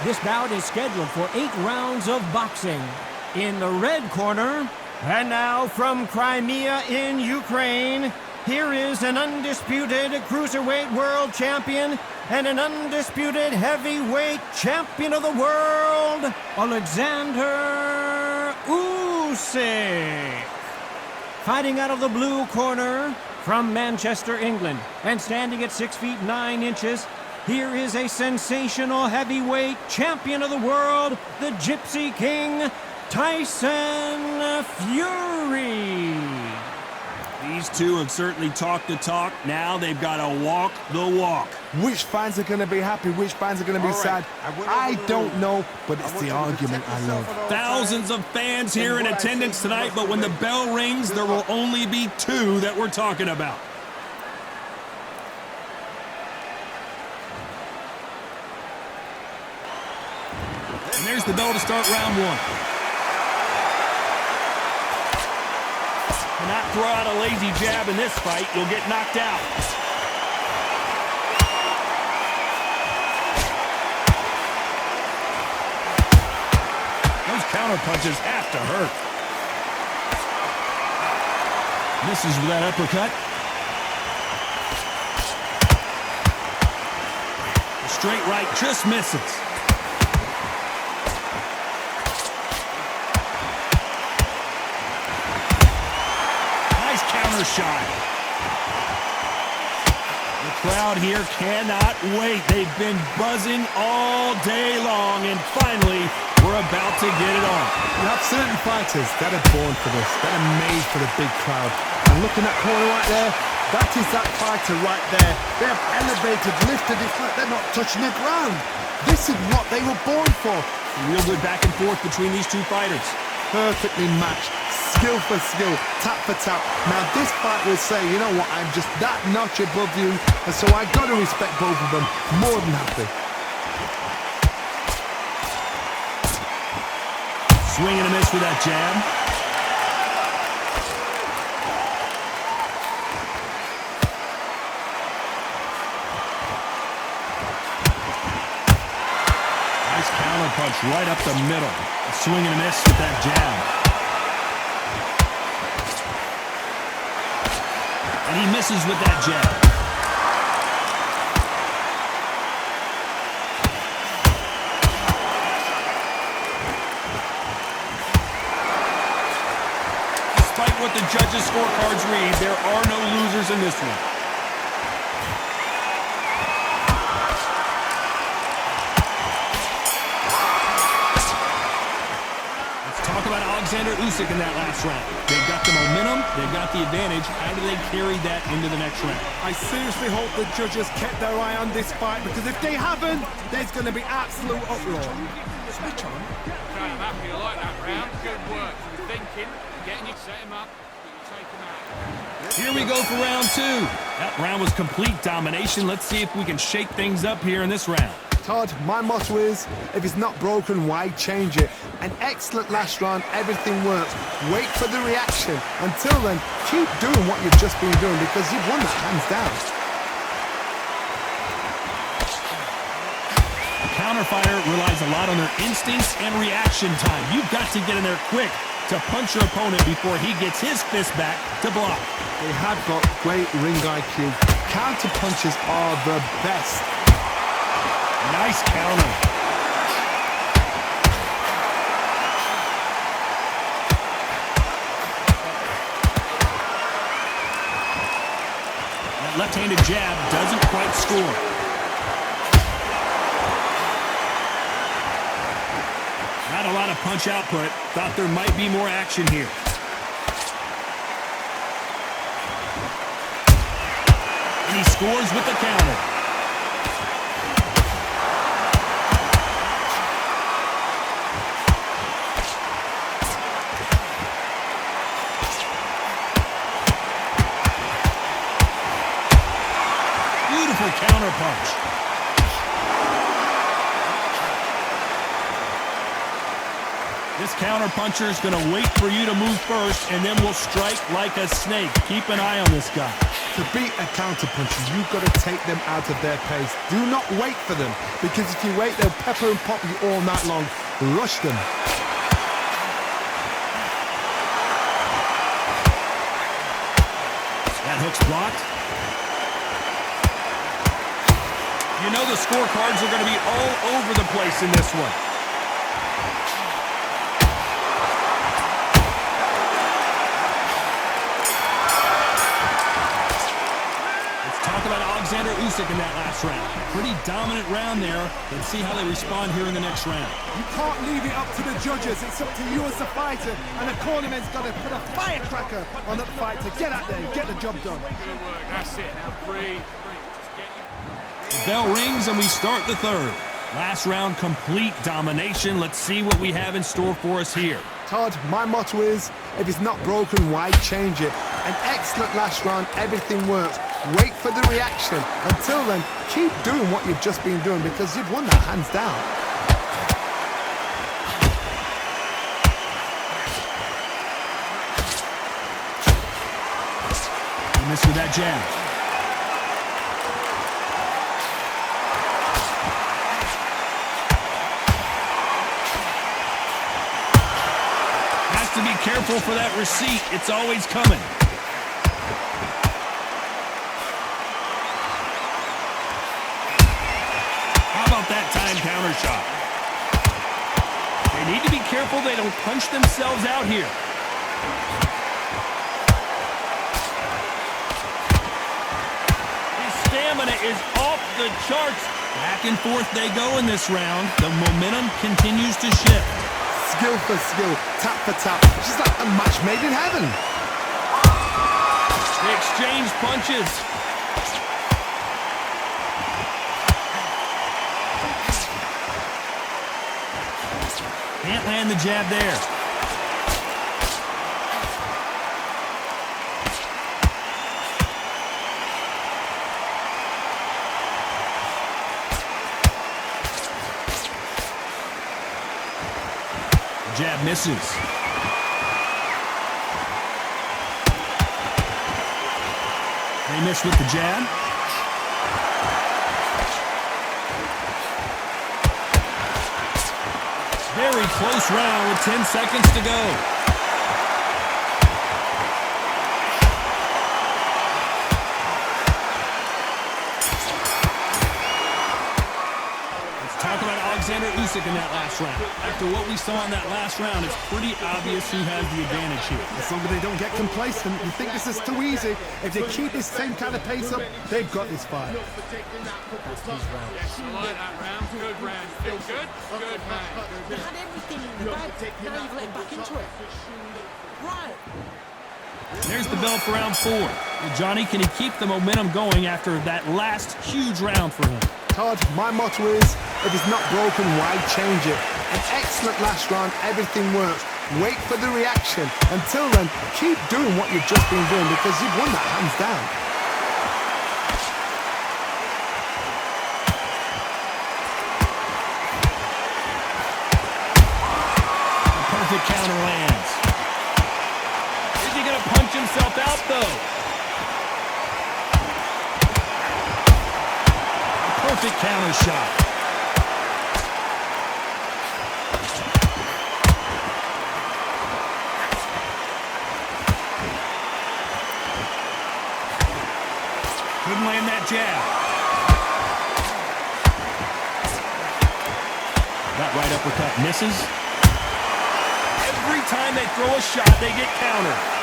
This bout is scheduled for 8 rounds of boxing. In the red corner, and now from Crimea in Ukraine, here is an undisputed cruiserweight world champion and an undisputed heavyweight champion of the world, Oleksandr Usyk. Fighting out of the blue corner, from Manchester, England, and standing at 6 feet 9 inches, here is a sensational heavyweight champion of the world, the Gypsy King, Tyson Fury. These two have certainly talked the talk. Now they've got to walk the walk. Which fans are going to be happy? Which fans are going to be sad? I don't know, but it's the argument I love. Thousands of fans here in attendance tonight, but when the bell rings, there will only be 2 that we're talking about. And there's the bell to start round 1. Not throw out a lazy jab in this fight, you'll get knocked out. Those counter punches have to hurt. Misses with that uppercut. The straight right just misses. Shot. The crowd here cannot wait. They've been buzzing all day long, and finally, we're about to get it on. You have certain fighters that are born for this, that are made for the big crowd. And looking at that corner right there, that is that fighter right there. They have elevated, lifted, it's like they're not touching the ground. This is what they were born for. Real good back and forth between these two fighters. Perfectly matched. Skill for skill, tap for tap. Now this fight will say, you know what, I'm just that notch above you, and so I got to respect both of them more than happy. Swing and a miss with that jab. Nice counter punch right up the middle. A swing and a miss with that jab. And he misses with that jab. Despite what the judges' scorecards read, there are no losers in this one. Talk about Oleksandr Usyk in that last round. They've got the momentum, they've got the advantage. How do they carry that into the next round? I seriously hope the judges kept their eye on this fight, because if they haven't, there's going to be absolute uproar. Switch on. I'm happy. I like that round. Good work. Thinking, getting you, set him up, take him out. Here we go for round 2. That round was complete domination. Let's see if we can shake things up here in this round. Todd, my motto is, if it's not broken, why change it? An excellent last round, everything works. Wait for the reaction. Until then, keep doing what you've just been doing, because you've won that hands down. The counter fighter relies a lot on their instincts and reaction time. You've got to get in there quick to punch your opponent before he gets his fist back to block. They have got great ring IQ. Counter punches are the best. Nice counter. That left-handed jab doesn't quite score. Not a lot of punch output. Thought there might be more action here. And he scores with the counter. Counter punch. This counter puncher is going to wait for you to move first, and then will strike like a snake. Keep an eye on this guy. To beat a counter-puncher, you've got to take them out of their pace. Do not wait for them, because if you wait, they'll pepper and pop you all night long. Rush them. That hook's blocked. You know the scorecards are going to be all over the place in this one. Let's talk about Oleksandr Usyk in that last round. Pretty dominant round there. Let's see how they respond here in the next round. You can't leave it up to the judges. It's up to you as the fighter, and the cornerman's got to put a firecracker on that fight to get out there and get the job done. Good work. That's it. Now breathe. The bell rings and we start the third. Last round, complete domination. Let's see what we have in store for us here. Todd, my motto is, if it's not broken, why change it? An excellent last round, everything works. Wait for the reaction. Until then, keep doing what you've just been doing, because you've won that hands down. He missed with that jab. To be careful for that receipt. It's always coming. How about that time counter shot? They need to be careful they don't punch themselves out here. His stamina is off the charts. Back and forth they go in this round. The momentum continues to shift. Skill for skill, tap for tap. Just like a match made in heaven. They exchange punches. Can't land the jab there. Jab misses. They miss with the jab. Very close round with 10 seconds to go. Oleksandr Usyk in that last round. After what we saw in that last round, it's pretty obvious who has the advantage here. As long as they don't get complacent, you think this is too easy. If they keep this same kind of pace up, they've got this fight. Yes, I like that round. Good round. Feel good? Good, man. You had everything in the bag. Now you've let back into it. Right. There's the bell for round 4. Well, Johnny, can he keep the momentum going after that last huge round for him? Todd, my motto is, if it's not broken, why change it? An excellent last round, everything works. Wait for the reaction. Until then, keep doing what you've just been doing, because you've won that hands down. The perfect counter lands. Is he going to punch himself out, though? Perfect counter shot. Couldn't land that jab. That right uppercut misses. Every time they throw a shot, they get countered.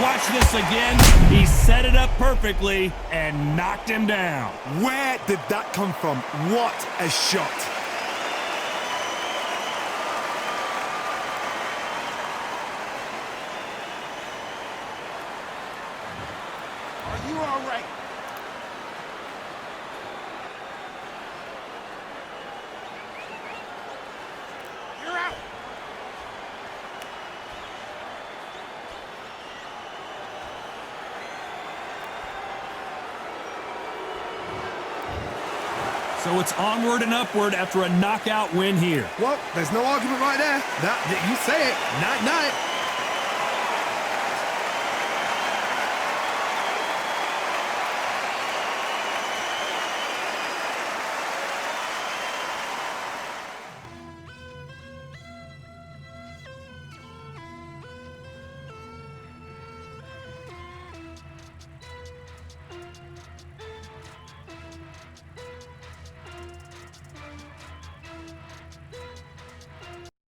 Watch this again. He set it up perfectly and knocked him down. Where did that come from? What a shot. Are you all right? You're out. So it's onward and upward after a knockout win here. Well, there's no argument right there. You say it. Night-night.